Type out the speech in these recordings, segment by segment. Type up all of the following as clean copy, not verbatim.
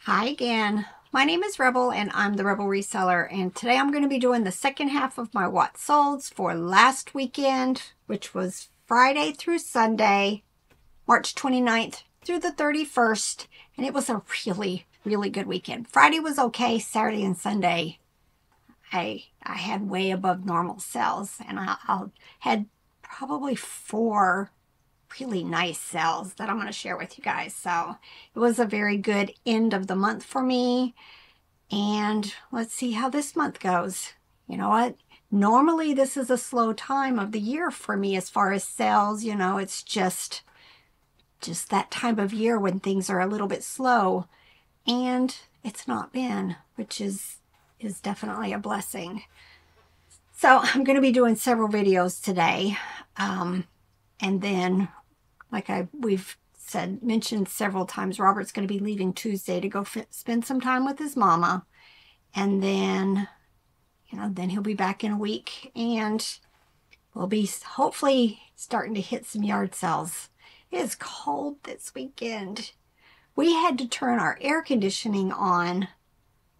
Hi again. My name is Rebel and I'm the Rebel Reseller, and today I'm going to be doing the second half of my what solds for last weekend, which was Friday through Sunday, March 29th through the 31st, and it was a really good weekend. Friday was okay. Saturday and Sunday I had way above normal sales, and I had probably 4 really nice sales that I'm going to share with you guys. So it was a very good end of the month for me. And let's see how this month goes. You know what? Normally this is a slow time of the year for me as far as sales. You know, it's just that time of year when things are a little bit slow. And it's not been, which is definitely a blessing. So I'm going to be doing several videos today. And then, like we've mentioned several times, Robert's going to be leaving Tuesday to go spend some time with his mama. And then, then he'll be back in a week, and we'll be hopefully starting to hit some yard sales. It is cold this weekend. We had to turn our air conditioning on,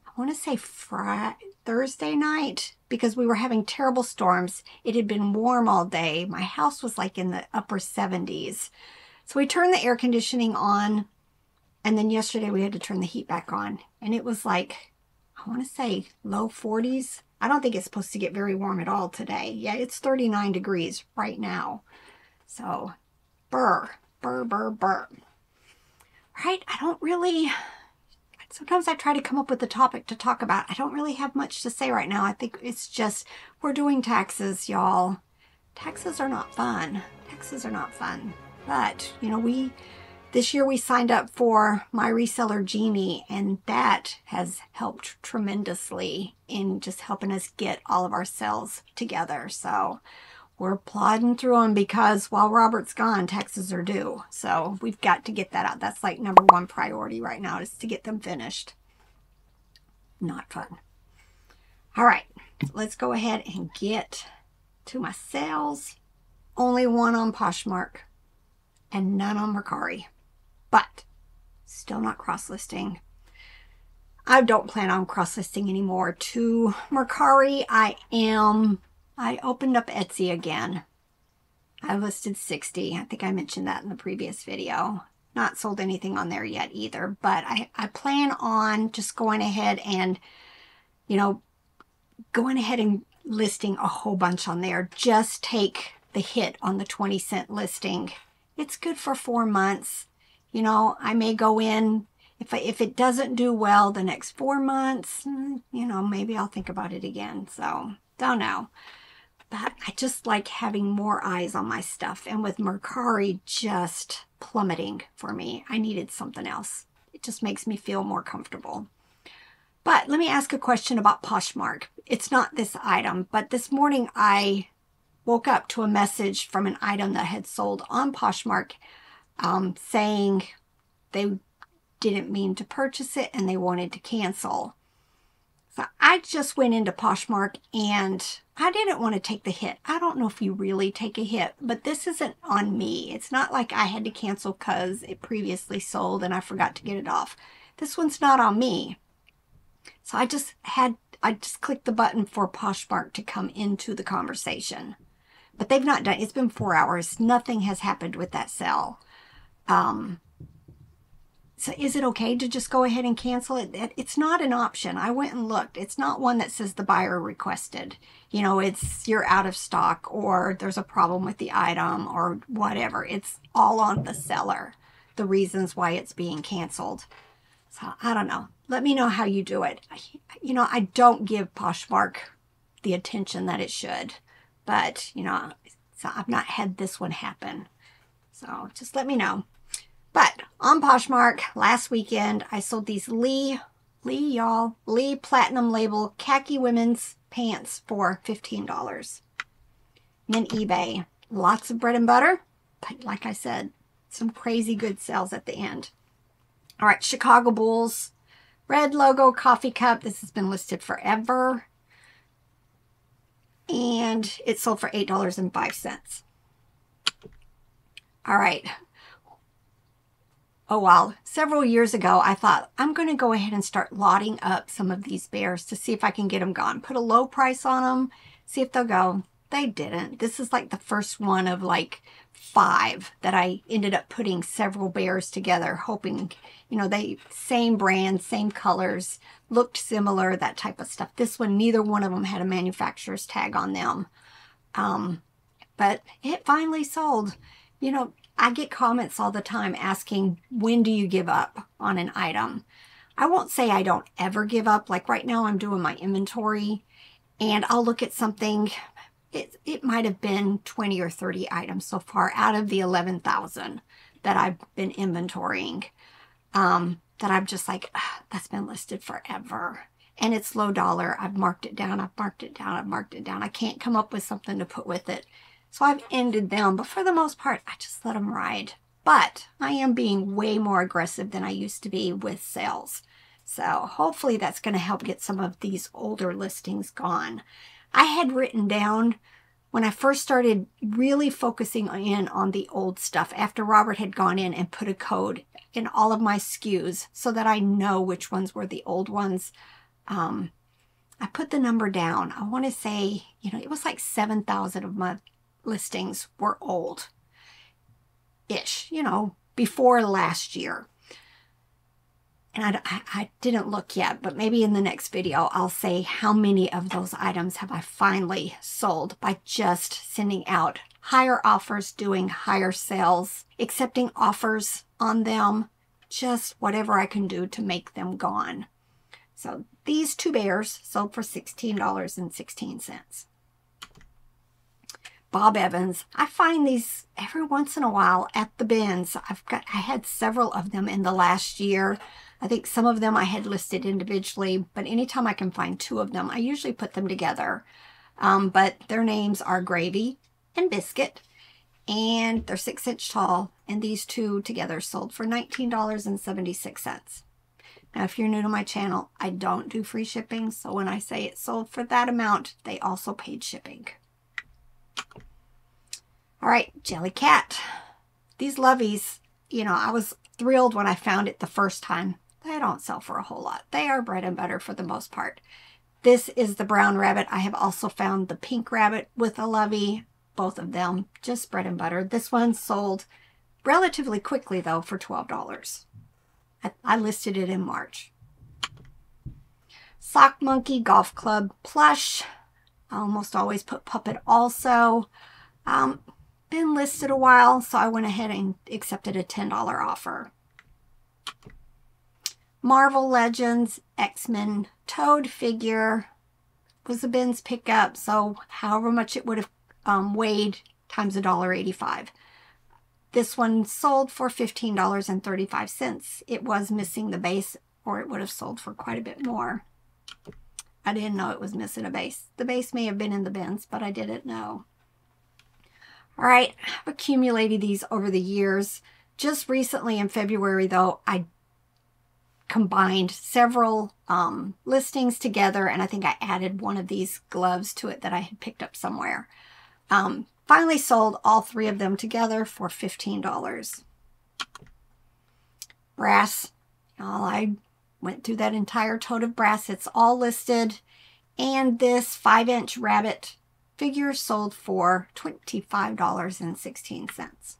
I want to say Thursday night, because we were having terrible storms. It had been warm all day. My house was like in the upper 70s. So we turned the air conditioning on, and then yesterday we had to turn the heat back on. And it was like, I want to say low 40s. I don't think it's supposed to get very warm at all today. Yeah, it's 39 degrees right now. So, burr. Right? Sometimes I try to come up with a topic to talk about. I don't really have much to say right now. I think it's just, we're doing taxes, y'all. Taxes are not fun. But, this year we signed up for my Reseller Genie, and that has helped tremendously in just helping us get all of our sales together. So we're plodding through them because while Robert's gone, taxes are due. So we've got to get that out. That's like number one priority right now, is to get them finished. Not fun. All right, let's go ahead and get to my sales. Only one on Poshmark and none on Mercari, but still not cross-listing. I don't plan on cross-listing anymore to Mercari. I opened up Etsy again. I listed 60. I think I mentioned that in the previous video. Not sold anything on there yet either, but I plan on just going ahead and, listing a whole bunch on there. Just take the hit on the 20-cent listing. It's good for 4 months. I may go in, if it doesn't do well the next 4 months, maybe I'll think about it again. So, don't know. But I just like having more eyes on my stuff. And with Mercari just plummeting for me, I needed something else. It just makes me feel more comfortable. But let me ask a question about Poshmark. It's not this item, but this morning I woke up to a message from an item that had sold on Poshmark, saying they didn't mean to purchase it and they wanted to cancel. So I just went into Poshmark and I didn't want to take the hit. I don't know if you really take a hit, but this isn't on me. It's not like I had to cancel because it previously sold and I forgot to get it off. This one's not on me. So I just clicked the button for Poshmark to come into the conversation. But they've not done, it's been 4 hours. Nothing has happened with that sale. So is it okay to just go ahead and cancel it? It's not an option. I went and looked. It's not one that says the buyer requested. It's you're out of stock or there's a problem with the item or whatever. It's all on the seller, the reasons why it's being canceled. So I don't know. Let me know how you do it. I don't give Poshmark the attention that it should. But, so I've not had this one happen. So just let me know. But on Poshmark, last weekend, I sold these Lee Platinum Label khaki women's pants for $15. And then eBay, lots of bread and butter. But like I said, some crazy good sales at the end. All right, Chicago Bulls, red logo coffee cup. This has been listed forever. And it sold for $8.05. All right. Oh, well, several years ago, I thought I'm going to go ahead and start lotting up some of these bears to see if I can get them gone. Put a low price on them, see if they'll go. They didn't. This is like the first one of like 5 that I ended up putting several bears together, hoping, you know, they same brand, same colors, looked similar, that type of stuff. This one, neither one of them had a manufacturer's tag on them. But it finally sold. You know, I get comments all the time asking, when do you give up on an item? I won't say I don't ever give up. Like right now I'm doing my inventory and I'll look at something. It might have been 20 or 30 items so far out of the 11,000 that I've been inventorying. That I'm just like, that's been listed forever. And it's low dollar. I've marked it down. I've marked it down. I've marked it down. I can't come up with something to put with it. So I've ended them, but for the most part, I just let them ride. But I am being way more aggressive than I used to be with sales. So hopefully that's going to help get some of these older listings gone. I had written down when I first started really focusing in on the old stuff after Robert had gone in and put a code in all of my SKUs so that I know which ones were the old ones. I put the number down. I want to say, you know, it was like 7,000 of my listings were old-ish, you know, before last year. And I didn't look yet, but maybe in the next video, I'll say how many of those items have I finally sold by just sending out higher offers, doing higher sales, accepting offers on them, just whatever I can do to make them gone. So these 2 bears sold for $16.16. Bob Evans. I find these every once in a while at the bins. I had several of them in the last year. I think some of them I had listed individually, but anytime I can find 2 of them, I usually put them together. But their names are Gravy and Biscuit, and they're 6-inch tall, and these 2 together sold for $19.76. Now, if you're new to my channel, I don't do free shipping, so when I say it sold for that amount, they also paid shipping. All right, Jelly Cat. These loveys, you know, I was thrilled when I found it the first time. They don't sell for a whole lot. They are bread and butter for the most part. This is the brown rabbit. I have also found the pink rabbit with a lovey. Both of them, just bread and butter. This one sold relatively quickly, though, for $12. I listed it in March. Sock Monkey Golf Club Plush. I almost always put Puppet also. Been listed a while, so I went ahead and accepted a $10 offer. Marvel Legends X-Men Toad figure was a bins pickup, so however much it would have weighed times $1.85. This one sold for $15.35. It was missing the base, or it would have sold for quite a bit more. I didn't know it was missing a base. The base may have been in the bins, but I didn't know. All right, I've accumulated these over the years. Just recently in February, though, I combined several listings together, and I think I added one of these gloves to it that I had picked up somewhere. Finally sold all 3 of them together for $15. Brass. I went through that entire tote of brass. It's all listed. And this 5-inch rabbit figure sold for $25.16.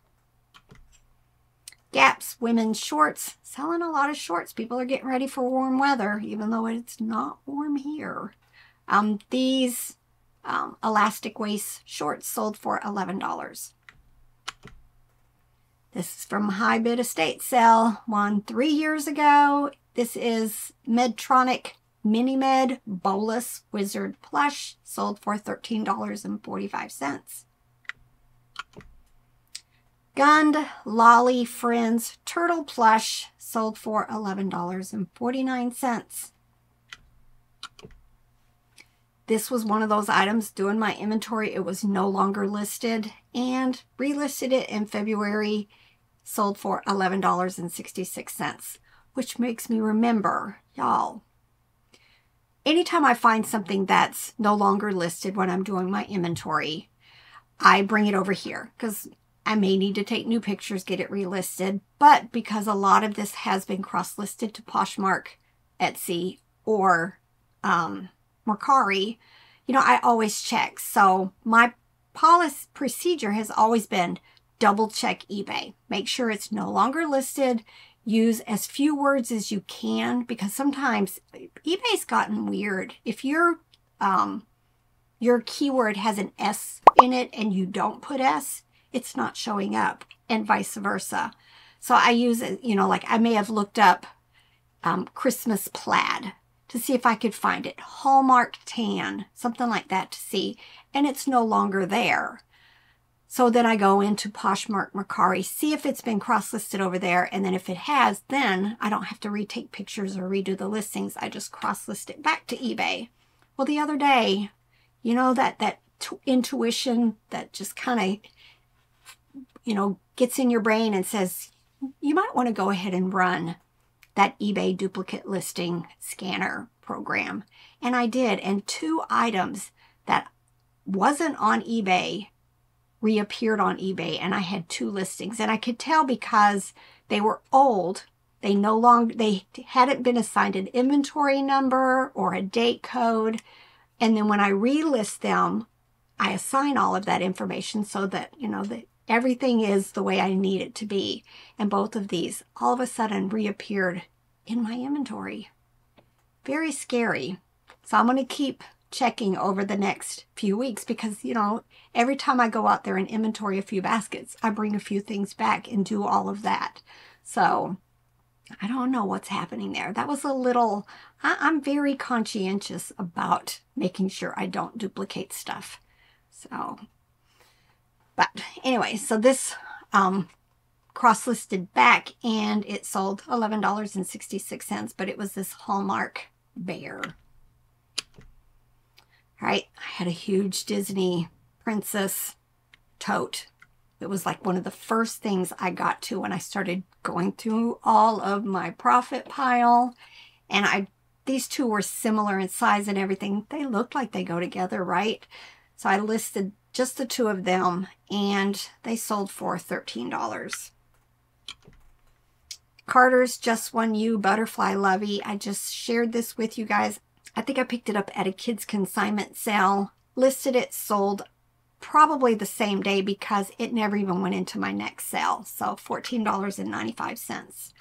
Gap's women's shorts. Selling a lot of shorts. People are getting ready for warm weather, even though it's not warm here. These elastic waist shorts sold for $11. This is from High Bid Estate Sale, one 3 years ago. This is Medtronic Mini Med Bolus Wizard Plush, sold for $13.45. Gund Lolly Friends Turtle Plush, sold for $11.49. This was one of those items doing my inventory. It was no longer listed, and relisted it in February, sold for $11.66, which makes me remember, y'all, anytime I find something that's no longer listed when I'm doing my inventory, I bring it over here, because I may need to take new pictures, get it relisted, but because a lot of this has been cross-listed to Poshmark, Etsy, or Mercari, you know, I always check. So my policy procedure has always been double check eBay. Make sure it's no longer listed. Use as few words as you can, because sometimes eBay's gotten weird. If your keyword has an S in it and you don't put S, it's not showing up, and vice versa. So I use it, you know, like I may have looked up Christmas plaid to see if I could find it, Hallmark tan, something like that to see, and it's no longer there. So then I go into Poshmark, Mercari, see if it's been cross-listed over there, and then if it has, then I don't have to retake pictures or redo the listings. I just cross-list it back to eBay. Well, the other day, you know, that intuition that just kind of, you know, gets in your brain and says, you might want to go ahead and run that eBay duplicate listing scanner program. And I did, and 2 items that wasn't on eBay reappeared on eBay, and I had 2 listings, and I could tell because they were old. They hadn't been assigned an inventory number or a date code. And then when I relist them, I assign all of that information so that, you know, that everything is the way I need it to be. And both of these all of a sudden reappeared in my inventory. Very scary. So I'm going to keep checking over the next few weeks because, you know, every time I go out there and inventory a few baskets, I bring a few things back and do all of that. So I don't know what's happening there. That was a little, I'm very conscientious about making sure I don't duplicate stuff. So, but anyway, so this cross-listed back and it sold $11.66, but it was this Hallmark bear. All right, I had a huge Disney princess tote. It was like one of the first things I got to when I started going through all of my profit pile. And these 2 were similar in size and everything. They looked like they go together, right? So I listed just the 2 of them and they sold for $13. Carter's Just One You Butterfly Lovey. I just shared this with you guys. I think I picked it up at a kids consignment sale, listed it, sold probably the same day because it never even went into my next sale. So $14.95.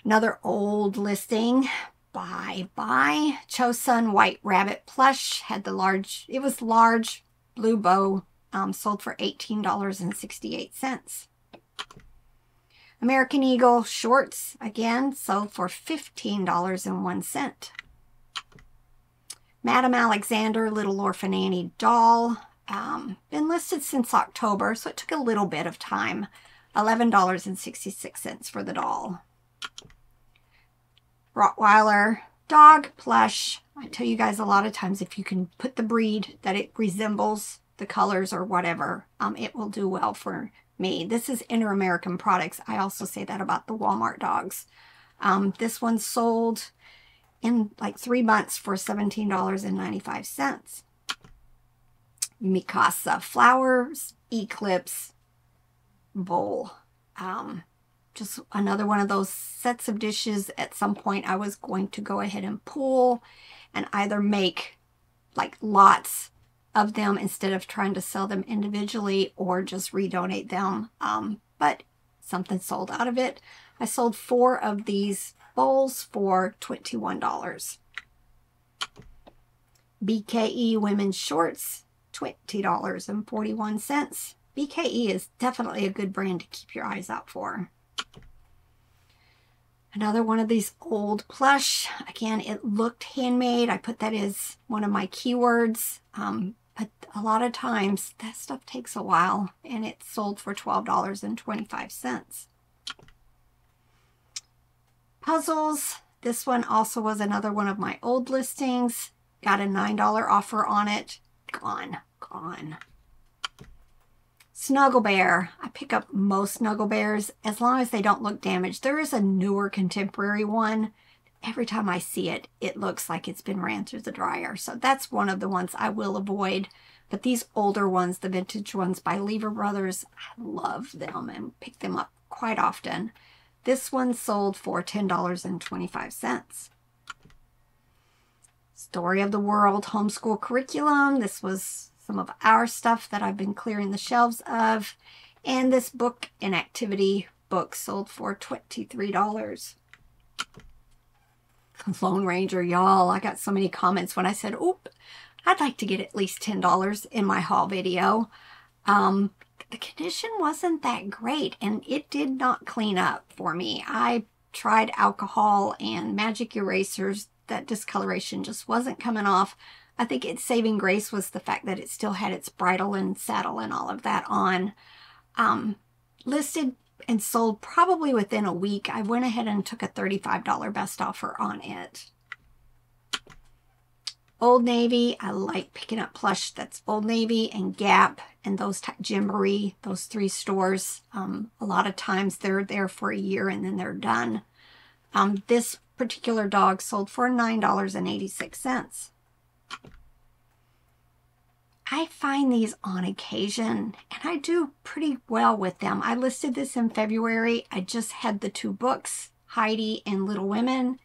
Another old listing. Bye. Chosun White Rabbit Plush. Had the large, it was large blue bow, sold for $18.68. American Eagle shorts, again, sold for $15.01. Madame Alexander Little Orphan Annie doll, been listed since October, so it took a little bit of time. $11.66 for the doll. Rottweiler dog plush. I tell you guys a lot of times if you can put the breed that it resembles, the colors or whatever, it will do well for me. This is Inter-American Products. I also say that about the Walmart dogs. This one sold in like 3 months for $17.95. Mikasa Flowers Eclipse bowl. Just another one of those sets of dishes. At some point I was going to go ahead and pull and either make like lots of them instead of trying to sell them individually or just redonate them. But something sold out of it. I sold 4 of these bowls for $21. BKE women's shorts, $20.41. BKE is definitely a good brand to keep your eyes out for. Another one of these old plush. Again, it looked handmade. I put that as one of my keywords. But a lot of times that stuff takes a while, and it sold for $12.25. Puzzles. This one also was another one of my old listings. Got a $9 offer on it. Gone. Snuggle Bear. I pick up most Snuggle Bears as long as they don't look damaged. There is a newer contemporary one every time I see it, it looks like it's been ran through the dryer. So that's one of the ones I will avoid. But these older ones, the vintage ones by Lever Brothers, I love them and pick them up quite often. This one sold for $10.25. Story of the World homeschool curriculum. This was some of our stuff that I've been clearing the shelves of. And this book and activity book sold for $23. Lone Ranger, y'all. I got so many comments when I said, oop, I'd like to get at least $10 in my haul video. The condition wasn't that great, and it did not clean up for me. I tried alcohol and magic erasers. That discoloration just wasn't coming off. I think its saving grace was the fact that it still had its bridle and saddle and all of that on. Listed and sold probably within a week. I went ahead and took a $35 best offer on it. Old Navy, I like picking up plush. That's Old Navy and Gap and those Gymboree, those three stores. A lot of times they're there for a year and then they're done. This particular dog sold for $9.86. I find these on occasion, and I do pretty well with them. I listed this in February. I just had the two books, Heidi and Little Women,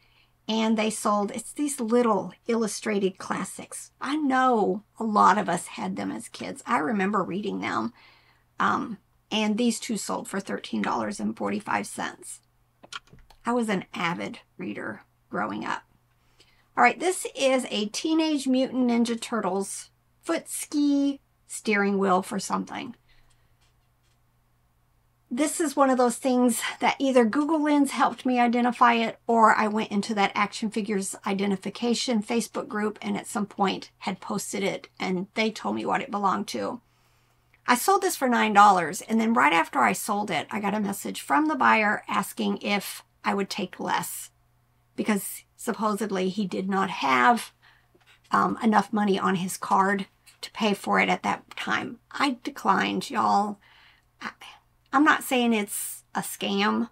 and they sold. It's these little illustrated classics. I know a lot of us had them as kids. I remember reading them, and these two sold for $13.45. I was an avid reader growing up. All right, this is a Teenage Mutant Ninja Turtles foot ski steering wheel for something. This is one of those things that either Google Lens helped me identify it, or I went into that Action Figures Identification Facebook group and at some point had posted it and they told me what it belonged to. I sold this for $9, and then right after I sold it, I got a message from the buyer asking if I would take less, because supposedly he did not have enough money on his card to pay for it at that time. I declined, y'all. I'm not saying it's a scam,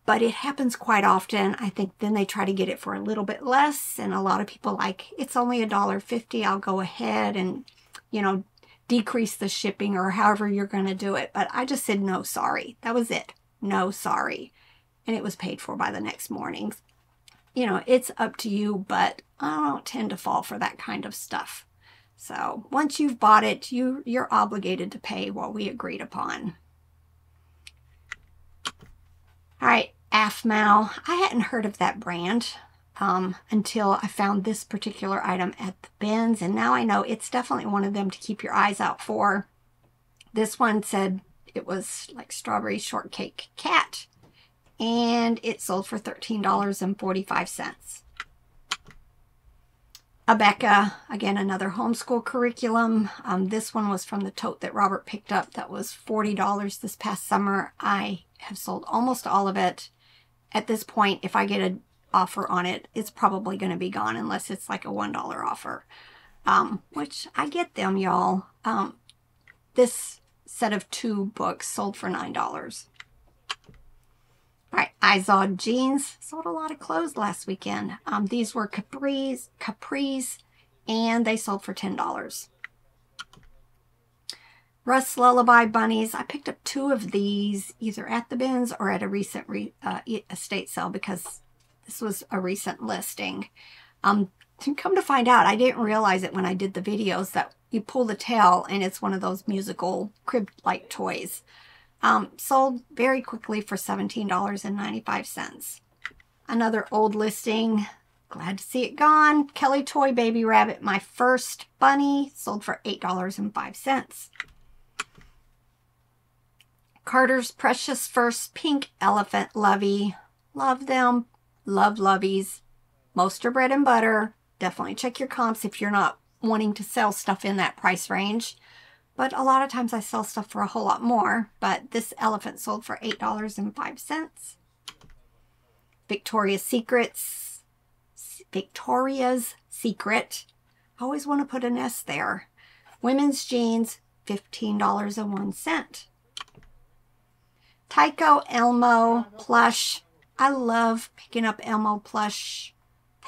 but it happens quite often. I think then they try to get it for a little bit less, and a lot of people like, it's only $1.50, I'll go ahead and, you know, decrease the shipping or however you're going to do it. But I just said, no, sorry. That was it. No, sorry. And it was paid for by the next morning. You know, it's up to you, but I don't tend to fall for that kind of stuff. So once you've bought it, you're obligated to pay what we agreed upon. All right, AFMAO. I hadn't heard of that brand until I found this particular item at the bins, and now I know it's definitely one of them to keep your eyes out for. This one said it was like strawberry shortcake cat, and it sold for $13.45. Abeka, again, another homeschool curriculum. This one was from the tote that Robert picked up. That was $40 this past summer. I have sold almost all of it. At this point, if I get an offer on it, it's probably going to be gone unless it's like a $1 offer, which I get them, y'all. This set of 2 books sold for $9. All right, Izod jeans sold a lot of clothes last weekend. These were capris, and they sold for $10. Russ Lullaby bunnies. I picked up 2 of these either at the bins or at a recent estate sale because this was a recent listing. Come to find out, I didn't realize it when I did the videos that you pull the tail and it's one of those musical crib-like toys. Sold very quickly for $17.95. Another old listing. Glad to see it gone. Kelly Toy Baby Rabbit, my first bunny, sold for $8.05. Carter's Precious First Pink Elephant Lovey. Love them. Love Loveys. Most are bread and butter. Definitely check your comps if you're not wanting to sell stuff in that price range. But a lot of times I sell stuff for a whole lot more. But this elephant sold for $8.05. Victoria's Secret. I always want to put an S there. Women's jeans, $15.01. Tycho Elmo plush. I love picking up Elmo plush.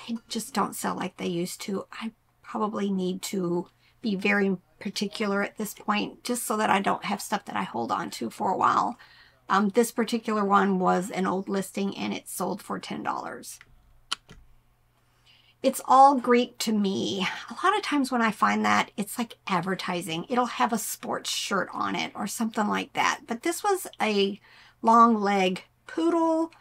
They just don't sell like they used to. I probably need to be very particular at this point, just so that I don't have stuff that I hold on to for a while. This particular one was an old listing and it sold for $10. It's all Greek to me. A lot of times when I find that, it's like advertising. It'll have a sports shirt on it or something like that. But this was a long leg poodle.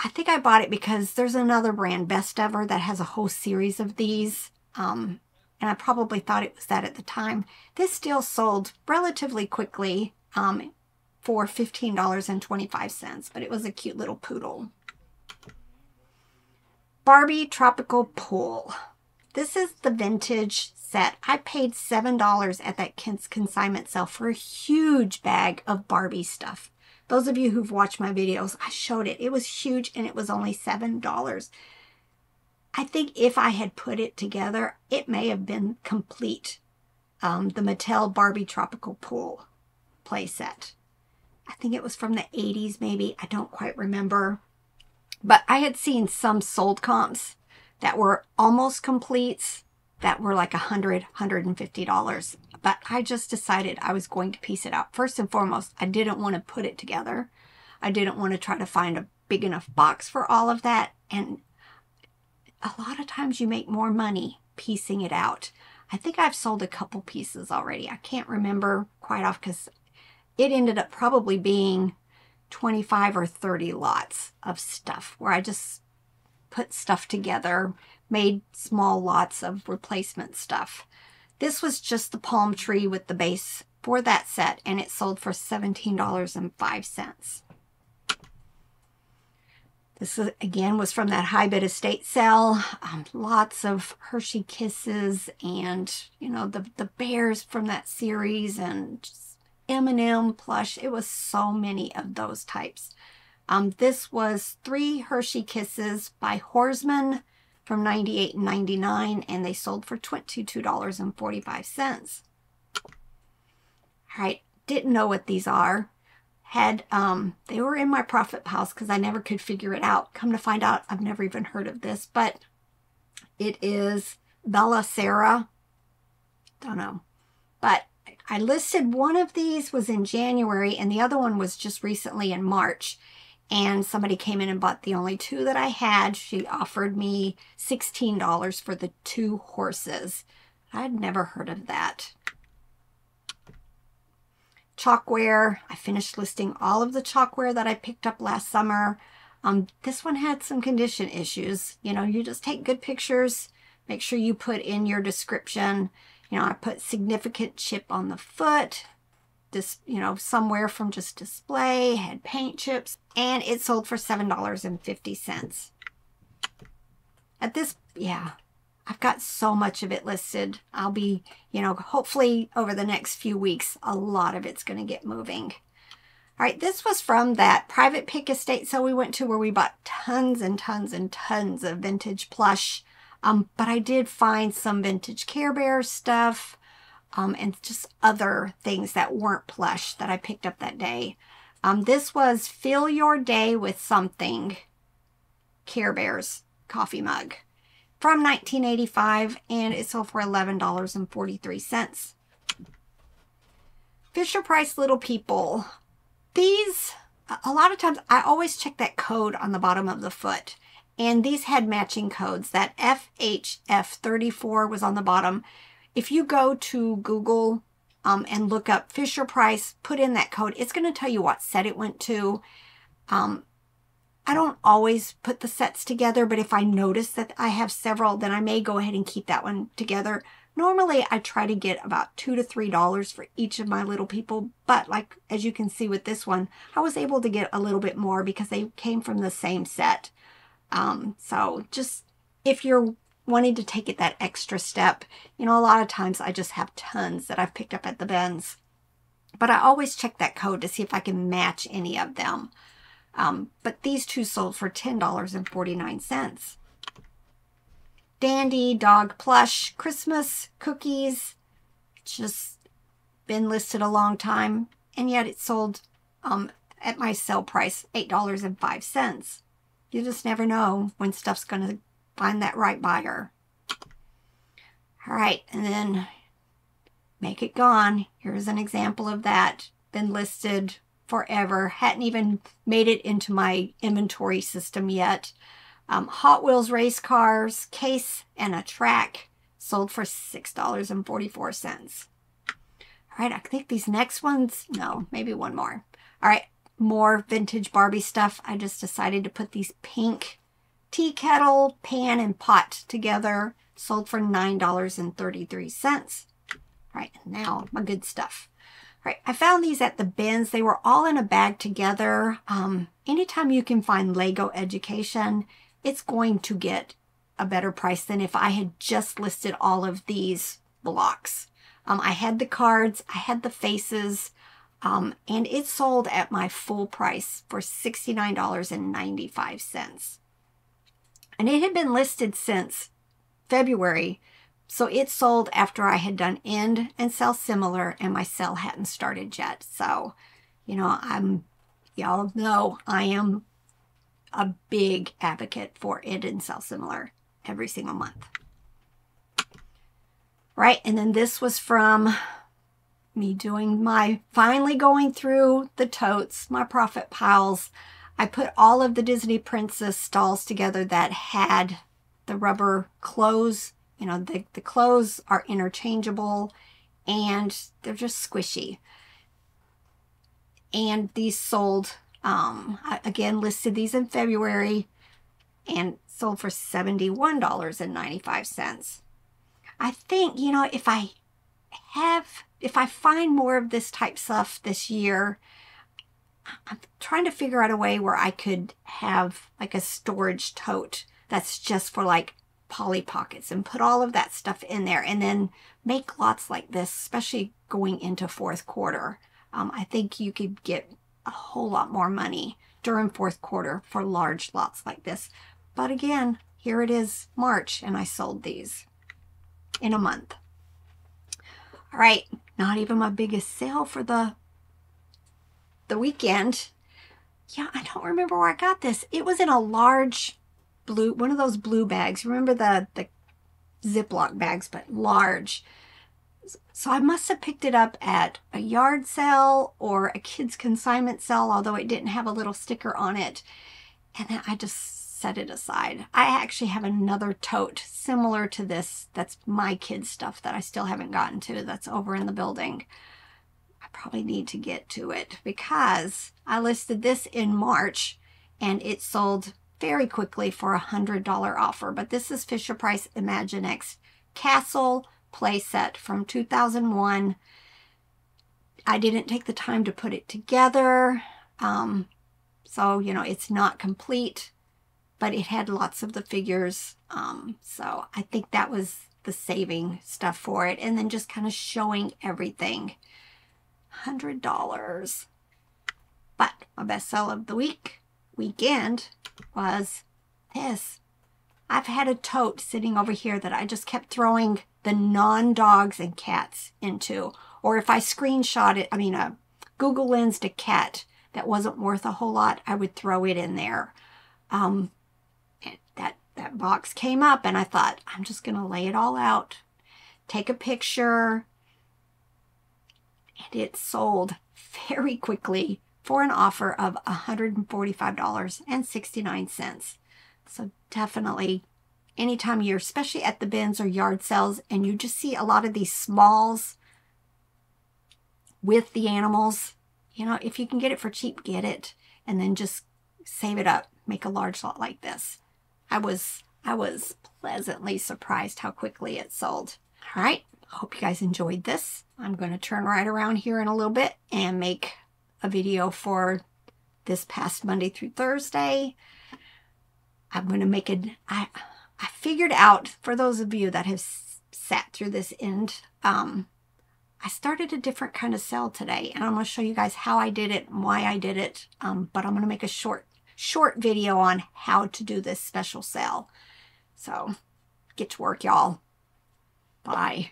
I think I bought it because there's another brand, Best Ever, that has a whole series of these. And I probably thought it was that at the time. This still sold relatively quickly for $15.25, but it was a cute little poodle. Barbie Tropical Pool. This is the vintage set. I paid $7 at that consignment sale for a huge bag of Barbie stuff. Those of you who've watched my videos, I showed it. It was huge and it was only $7. I think if I had put it together, it may have been complete. The Mattel Barbie Tropical Pool playset. I think it was from the 80s maybe. I don't quite remember. But I had seen some sold comps that were almost completes that were like $100, $150. But I just decided I was going to piece it out. First and foremost, I didn't want to put it together. I didn't want to try to find a big enough box for all of that. And a lot of times you make more money piecing it out. I think I've sold a couple pieces already. I can't remember quite off because it ended up probably being 25 or 30 lots of stuff where I just put stuff together, made small lots of replacement stuff. This was just the palm tree with the base for that set, and it sold for $17.05. This again was from that high bid estate sale. Lots of Hershey Kisses and, you know, the bears from that series and just M&M plush. It was so many of those types. This was 3 Hershey Kisses by Horsman from 98 and 99, and they sold for $22.45. All right, didn't know what these are. They were in my profit piles because I never could figure it out. Come to find out, I've never even heard of this, but it is Bella Sarah. Don't know, but I listed one of these was in January and the other one was just recently in March. And somebody came in and bought the only 2 that I had. She offered me $16 for the 2 horses. I'd never heard of that. Chalkware. I finished listing all of the chalkware that I picked up last summer. This one had some condition issues. You know, you just take good pictures. Make sure you put in your description. You know, I put significant chip on the foot, this, you know, somewhere from just display, had paint chips, and it sold for $7.50. At this, yeah, I've got so much of it listed. I'll be, you know, hopefully over the next few weeks, a lot of it's going to get moving. All right, this was from that private pick estate sale we went to where we bought tons and tons and tons of vintage plush. But I did find some vintage Care Bear stuff and just other things that weren't plush that I picked up that day. This was Fill Your Day with Something Care Bears coffee mug from 1985, and it sold for $11.43. Fisher-Price Little People. These, a lot of times, I always check that code on the bottom of the foot. And these had matching codes. That FHF34 was on the bottom. If you go to Google and look up Fisher-Price, put in that code, it's going to tell you what set it went to. I don't always put the sets together, but if I notice that I have several, then I may go ahead and keep that one together. Normally, I try to get about $2 to $3 for each of my Little People, but like as you can see with this one, I was able to get a little bit more because they came from the same set. So just if you're wanting to take it that extra step, you know, a lot of times I just have tons that I've picked up at the bins, but I always check that code to see if I can match any of them. But these 2 sold for $10.49. Dandy Dog Plush Christmas Cookies. It's just been listed a long time, and yet it sold at my sale price, $8.05. You just never know when stuff's going to find that right buyer. All right, and then Make It Gone. Here's an example of that. Been listed forever. Hadn't even made it into my inventory system yet. Hot Wheels race cars, case and a track, sold for $6.44. All right, I think these next ones, no, maybe one more. All right, more vintage Barbie stuff. I just decided to put these pink tea kettle, pan, and pot together, sold for $9.33. All right, now my good stuff. All right, I found these at the bins. They were all in a bag together. Anytime you can find Lego education, it's going to get a better price than if I had just listed all of these blocks. I had the cards, I had the faces, and it sold at my full price for $69.95. And it had been listed since February, so it sold after I had done end and sell similar, and my sale hadn't started yet. So, you know, y'all know I am a big advocate for end and sell similar every single month. Right, and then this was from me doing my, finally going through the totes, my profit piles. I put all of the Disney Princess dolls together that had the rubber clothes. You know, the clothes are interchangeable and they're just squishy. And these sold, I again listed these in February and sold for $71.95. I think, you know, if I find more of this type stuff this year, I'm trying to figure out a way where I could have like a storage tote that's just for like Polly Pockets and put all of that stuff in there and then make lots like this, especially going into fourth quarter. I think you could get a whole lot more money during fourth quarter for large lots like this. But again, here it is March and I sold these in a month. All right, not even my biggest sale for the weekend. Yeah, I don't remember where I got this. It was in a large blue, one of those blue bags. Remember the Ziploc bags, but large. So I must have picked it up at a yard sale or a kids consignment sale, although it didn't have a little sticker on it. And then I just set it aside. I actually have another tote similar to this. That's my kids' stuff that I still haven't gotten to. That's over in the building. I probably need to get to it because I listed this in March and it sold very quickly for $100 offer. But this is Fisher-Price Imaginext Castle playset from 2001. I didn't take the time to put it together. So, you know, it's not complete, but it had lots of the figures. So I think that was the saving stuff for it. And then just kind of showing everything. $100. But my best sell of the weekend was this. I've had a tote sitting over here that I just kept throwing the non-dogs and cats into. Or if I screenshot it, Google Lensed a cat that wasn't worth a whole lot, I would throw it in there. That box came up and I thought, I'm just going to lay it all out, take a picture, and it sold very quickly for an offer of $145.69. So definitely, anytime you're, especially at the bins or yard sales, and you just see a lot of these smalls with the animals, you know, if you can get it for cheap, get it, and then just save it up, make a large lot like this. I was pleasantly surprised how quickly it sold. All right, hope you guys enjoyed this. I'm going to turn right around here in a little bit and make a video for this past Monday through Thursday. I'm going to make I figured out, for those of you that have sat through this end, I started a different kind of sale today, and I'm going to show you guys how I did it and why I did it. But I'm going to make a short video on how to do this special sale. So get to work, y'all. Bye.